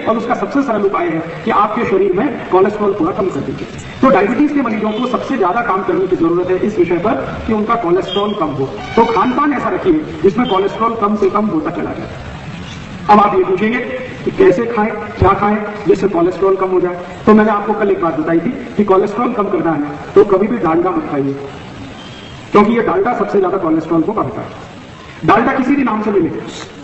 और उसका सबसे सरल उपाय है कि आपके शरीर में कोलेस्ट्रॉल पूरा कम कर दीजिए। तो डायबिटीज के मरीजों को सबसे ज्यादा काम करने की जरूरत है इस विषय पर कि उनका कोलेस्ट्रॉल कम हो। तो खान पान ऐसा रखिए जिसमें कोलेस्ट्रॉल कम से कम होता चला जाए। अब आप ये पूछेंगे कि कैसे खाएं, क्या खाएं जिससे कोलेस्ट्रॉल कम हो जाए। तो मैंने आपको कल एक बात बताई थी कि कोलेस्ट्रॉल कम करना है तो कभी भी डालडा मत खाइए, क्योंकि ये डालडा सबसे ज्यादा कोलेस्ट्रॉल को बढ़ाता है। डालडा किसी भी नाम से मिले,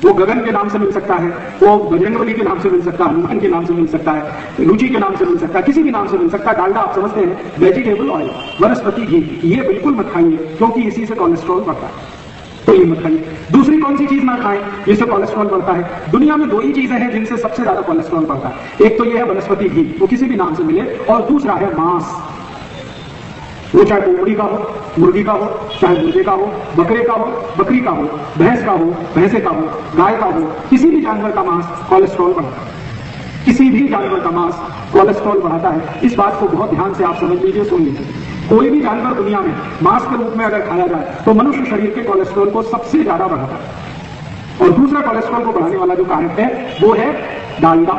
वो गगन के नाम से मिल सकता है, वो बजरंगबली के नाम से मिल सकता है, हनुमान के नाम से मिल सकता है, रुचि के नाम से मिल सकता है, किसी भी नाम से मिल सकता है। डालडा आप समझते हैं वेजिटेबल ऑयल, वनस्पति घी, ये बिल्कुल मत खाइए क्योंकि इसी से कोलेस्ट्रॉल बढ़ता है, तो ये मत खाइए। दूसरी कौन सी चीज ना खाएं जिससे कोलेस्ट्रॉल बढ़ता है? दुनिया में दो ही चीजें हैं जिनसे सबसे ज्यादा कोलेस्ट्रॉल बढ़ता है। एक तो ये है वनस्पति घी, वो किसी भी नाम से मिले, और दूसरा है मांस, वो चाहे कोबड़ी का हो, मुर्गी का हो, चाहे मुर्गे का हो, बकरे का हो, बकरी का हो, भैंस का हो, भैंसे का हो, गाय का हो, किसी भी जानवर का मांस कोलेस्ट्रॉल बढ़ाता है। किसी भी जानवर का मांस कोलेस्ट्रॉल बढ़ाता है। इस बात को बहुत ध्यान से आप समझ लीजिए, सुन लीजिए। कोई भी जानवर दुनिया में मांस के रूप में अगर खाया जाए तो मनुष्य शरीर के कोलेस्ट्रॉल को सबसे ज्यादा बढ़ाता है। और दूसरा कोलेस्ट्रॉल को बढ़ाने वाला जो कारक है वो है डालडा,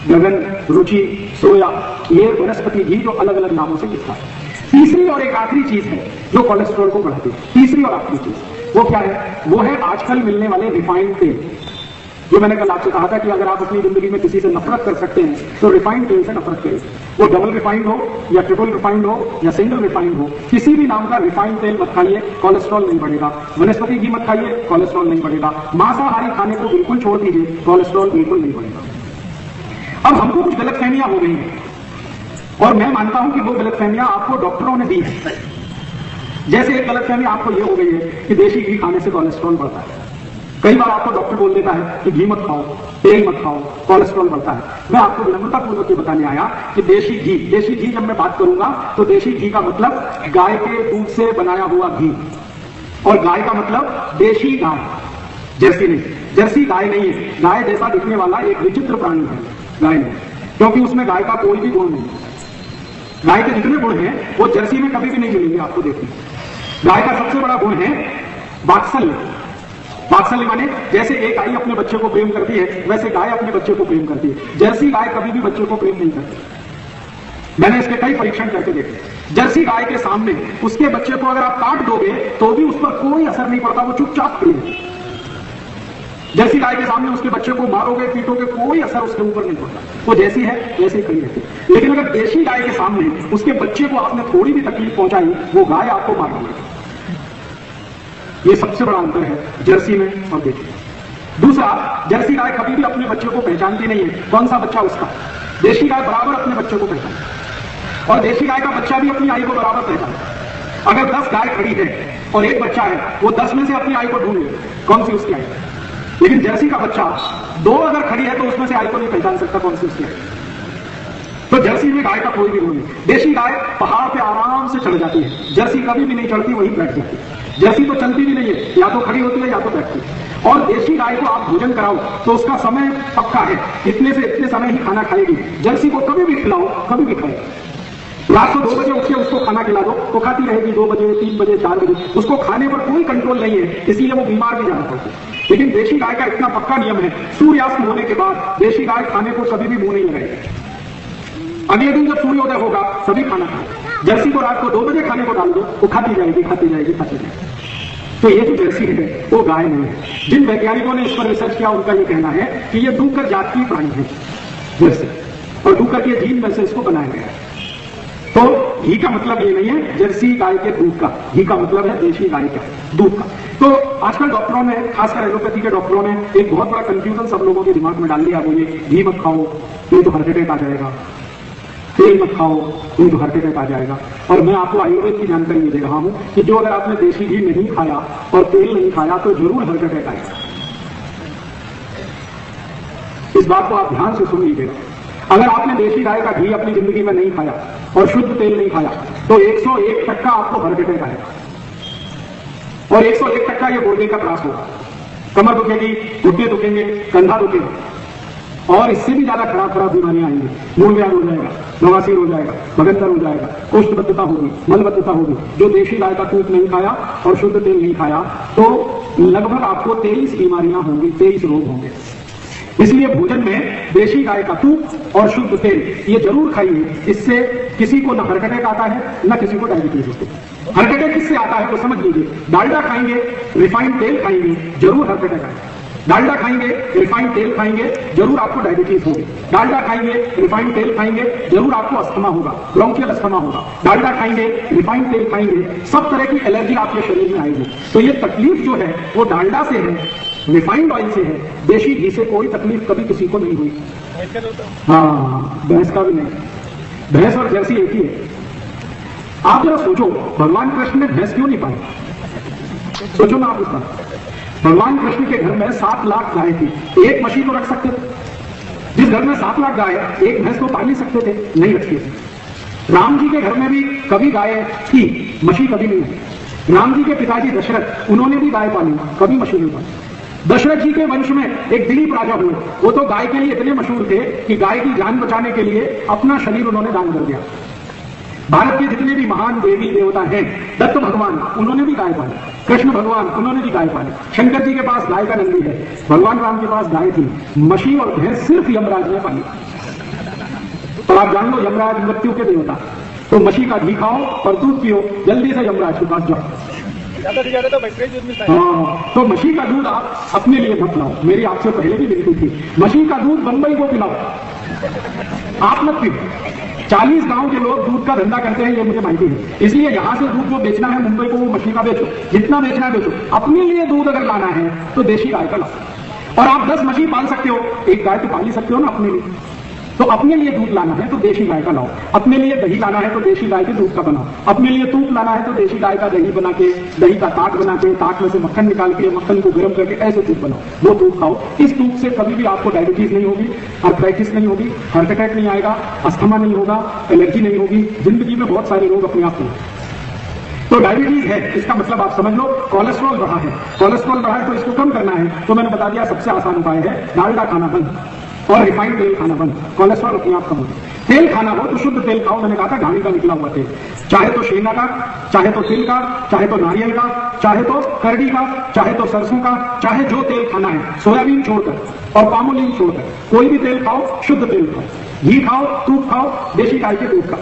गगन, रुचि, सोया, ये वनस्पति घी जो अलग अलग नामों से लिखा है। तीसरी और एक आखिरी चीज है जो कोलेस्ट्रॉल को बढ़ाती है। तीसरी और आखिरी चीज वो क्या है? वो है आजकल मिलने वाले रिफाइंड तेल। जो मैंने कल आपसे कहा था कि अगर आप अपनी जिंदगी में किसी से नफरत कर सकते हैं तो रिफाइंड तेल से नफरत करें। वो डबल रिफाइंड हो या ट्रिपल रिफाइंड हो या सिंगल रिफाइंड हो, किसी भी नाम का रिफाइंड तेल मत खाइए, कोलेस्ट्रॉल नहीं बढ़ेगा। वनस्पति घी मत खाइए, कोलेस्ट्रॉल नहीं बढ़ेगा। मांसाहारी खाने को बिल्कुल छोड़ दीजिए, कोलेस्ट्रॉल बिल्कुल नहीं बढ़ेगा। अब हमको कुछ गलतफहमियां हो गई हैं और मैं मानता हूं कि वो गलतफहमियां आपको डॉक्टरों ने दी है। जैसे एक गलतफहमी आपको ये हो गई है कि देशी घी खाने से कोलेस्ट्रॉल बढ़ता है। कई बार आपको डॉक्टर बोल देता है कि घी मत खाओ, तेल मत खाओ, कोलेस्ट्रॉल बढ़ता है। मैं आपको विनम्रतापूर्वक ये बताने आया कि देशी घी जब मैं बात करूंगा तो देशी घी का मतलब गाय के दूध से बनाया हुआ घी, और गाय का मतलब देशी गाय, जर्सी नहीं। जर्सी गाय नहीं है, गाय जैसा दिखने वाला एक विचित्र प्राणी है गाय नहीं, क्योंकि उसमें गाय का कोई भी गुण नहीं। गाय के जितने गुण हैं वो जर्सी में कभी भी नहीं मिलेंगे आपको देखने। गाय का सबसे बड़ा गुण है वात्सल्य। वात्सल्य माने जैसे एक गाय अपने बच्चे को प्रेम करती है वैसे गाय अपने बच्चे को प्रेम करती है। जर्सी गाय कभी भी बच्चे को प्रेम नहीं करती। मैंने इसके कई परीक्षण करके देखे। जर्सी गाय के सामने उसके बच्चे को अगर आप काट दोगे तो भी उस पर कोई असर नहीं पड़ता, वो चुपचाप खड़ी है। जर्सी गाय के सामने उसके बच्चे को मारोगे, पीटोगे, कोई असर उसके ऊपर नहीं पड़ता, वो जैसी है वैसे ही खड़ी रहती है। लेकिन अगर देशी गाय के सामने उसके बच्चे को आपने थोड़ी भी तकलीफ पहुंचाई, वो गाय आपको मार देगी। ये सबसे बड़ा अंतर है जर्सी में और देशी में। दूसरा, जर्सी गाय कभी भी अपने बच्चे को पहचानती नहीं है कौन सा बच्चा उसका। देशी गाय बराबर अपने बच्चे को पहचानती, और देशी गाय का बच्चा भी अपनी आई को बराबर पहचानता। अगर 10 गाय खड़ी है और एक बच्चा है, वो 10 में से अपनी आई को ढूंढ ले कौन सी उसकी आई है। लेकिन जर्सी का बच्चा 2 अगर खड़ी है तो उसमें से आई को नहीं पहचान सकता कौन सी उसकी है। तो जर्सी में गाय का कोई भी गुण नहीं। देशी गाय पहाड़ पे आराम से चढ़ जाती है, जर्सी कभी भी नहीं चढ़ती, वहीं बैठ जाती है। जर्सी तो चलती भी नहीं है, या तो खड़ी होती है या तो बैठती है। और देशी गाय को आप भोजन कराओ तो उसका समय पक्का है, इतने से इतने समय ही खाना खाएगी। जर्सी को कभी भी खिलाओ, कभी भी खाएगी। रात को 2 बजे उठ के उसको खाना खिला दो तो खाती रहेगी, 2 बजे, 3 बजे, 4 बजे। उसको खाने पर कोई कंट्रोल नहीं है, इसीलिए वो बीमार भी ज्यादा पड़ती है। लेकिन देशी गाय का इतना पक्का नियम है, सूर्यास्त होने के बाद देशी गाय खाने को कभी भी मुंह नहीं लगाएगी। अगले दिन जब सूर्योदय होगा सभी खाना खाए। जर्सी को रात को 2 बजे खाने को डाल दो, वो खाती जाएगी, खाती जाएगी, खाती जाएगी। तो ये जो जर्सी है वो गाय नहीं है। जिन वैज्ञानिकों ने इस पर रिसर्च किया उनका ये कहना है कि ये डूकर जात की प्राणी है जर्सी, और डूकर के जीन में से इसको बनाया गया है। तो घी का मतलब ये नहीं है जर्सी गाय के दूध का, घी का मतलब है देशी गाय का दूध का। तो आजकल डॉक्टरों ने, खासकर एलोपैथी के डॉक्टरों ने एक बहुत बड़ा कंफ्यूजन सब लोगों के दिमाग में डाल दिया। वो ये घी मत खाओ नहीं तो हार्ट अटैक आ जाएगा, तेल मत खाओ नहीं तो हार्ट अटैक आ जाएगा। और मैं आपको आयुर्वेद की जानकारी दे रहा हूं कि जो अगर आपने देशी घी नहीं खाया और तेल नहीं खाया तो जरूर हार्ट अटैक आएगा। इस बात को आप ध्यान से सुन लीजिएगा। अगर आपने देशी गाय का घी अपनी जिंदगी में नहीं खाया और शुद्ध तेल नहीं खाया तो 101% आपको हार्ट अटैक आएगा, और 101% ये गुर्दे का त्रास होगा। कमर दुखेगी, घुटने दुखेंगे, कंधा दुखेगा, और इससे भी ज्यादा खराब बीमारियां आएंगी। मूलव्याध हो जाएगा, बवासीर हो जाएगा, भगंदर हो जाएगा, कोष्ठबद्धता होगी, मलबद्धता होगी। जो देशी गाय का दूध नहीं खाया और शुद्ध तेल नहीं खाया तो लगभग आपको 23 बीमारियां होंगी, 23 रोग होंगे। इसलिए भोजन में देशी गाय का दूध और शुद्ध तेल ये जरूर खाइए। इससे किसी को न हार्ट अटैक आता है न किसी को डायबिटीज होती है। हार्ट अटैक किससे आता है वो समझ लीजिए। डालडा खाएंगे, रिफाइंड तेल खाएंगे, जरूर हार्ट अटैक आएगा। डालडा खाएंगे, रिफाइंड तेल खाएंगे, जरूर आपको डायबिटीज होगी। डालडा खाएंगे, रिफाइंड तेल खाएंगे, जरूर आपको अस्थमा होगा, ब्रोंकियल अस्थमा होगा। डालडा खाएंगे, रिफाइंड तेल खाएंगे, सब तरह की एलर्जी आपके शरीर में आएगी। तो ये तकलीफ जो है वो डालडा से है, रिफाइंड ऑयल से है। देशी घी से कोई तकलीफ कभी किसी को नहीं हुई। हाँ, भैंस का भी नहीं। भैंस और जर्सी एक ही है। आप जरा सोचो, भगवान कृष्ण ने भैंस क्यों नहीं पाई? सोचो ना आप इसका। भगवान कृष्ण के घर में 7 लाख गाय थी, एक मछली तो रख सकते थे। जिस घर में 7 लाख गाय, एक भैंस तो पाल नहीं सकते थे, नहीं रखते थे। राम जी के घर में भी कभी गाय थी, मछली कभी नहीं है। राम जी के पिताजी दशरथ, उन्होंने भी गाय पाली, कभी मछली नहीं पाली। दशरथ जी के वंश में एक दिलीप राजा हुए, वो तो गाय के लिए इतने मशहूर थे कि गाय की जान बचाने के लिए अपना शरीर उन्होंने दान कर दिया। भारत के जितने भी महान देवी देवता हैं, दत्त भगवान, उन्होंने भी गाय पाली। कृष्ण भगवान, उन्होंने भी गाय पाली। शंकर जी के पास गाय का नंदी है। भगवान राम के पास गाय थी। मछली और भैंस सिर्फ यमराज ने पाली। तो आप जान लो, यमराज मृत्यु के देवता। तो मछली का घी खाओ और दूध पियो, जल्दी से यमराज के पास जाओ। हाँ, तो मछली का दूध आप अपने लिए मत लाओ। मेरी आपसे पहले भी विनती थी, मछली का दूध बंबई को पिलाओ, आप मत पियो। 40 गांव के लोग दूध का धंधा करते हैं, ये मुझे मालूम है। इसलिए यहां से दूध जो बेचना है मुंबई को, वो मछली का बेचो, जितना बेचना है बेचो। अपने लिए दूध अगर लाना है तो देशी गाय का लाओ। और आप 10 मछली पाल सकते हो, एक गाय तो पाल ही सकते हो ना अपने लिए। तो अपने लिए दूध लाना है तो देशी गाय का लाओ। अपने लिए दही लाना है तो देशी गाय के दूध का बनाओ। अपने लिए तूप लाना है तो देशी गाय का दही बना के, दही का ताक बना के, ताक में से मक्खन निकाल के, मक्खन को गर्म करके ऐसे तूप बनाओ, वो तूप खाओ। इस तूप से कभी भी आपको डायबिटीज नहीं होगी, आर्थराइटिस नहीं होगी, हार्ट अटैक नहीं आएगा, अस्थमा नहीं होगा, एलर्जी नहीं होगी। जिंदगी में बहुत सारे रोग अपने आप होंगे। तो डायबिटीज है, इसका मतलब आप समझ लो कोलेस्ट्रॉल बढ़ा है। कोलेस्ट्रॉल बढ़ा है तो इसको कम करना है। तो मैंने बता दिया, सबसे आसान उपाय है डालडा खाना बंद और रिफाइंड तेल खाना बंद। कोलेस्ट्रॉल अपने आप कम हो। तेल खाना हो तो शुद्ध तेल खाओ। मैंने कहा था घानी का निकला हुआ तेल, चाहे तो शेंगा का, चाहे तो तिल का, चाहे तो नारियल का, चाहे तो करड़ी का, चाहे तो सरसों का, चाहे जो तेल खाना है, सोयाबीन छोड़कर और पामोलिन छोड़कर कोई भी तेल खाओ, शुद्ध तेल खाओ। घी खाओ, दूध खाओ, देशी गाय के दूध का।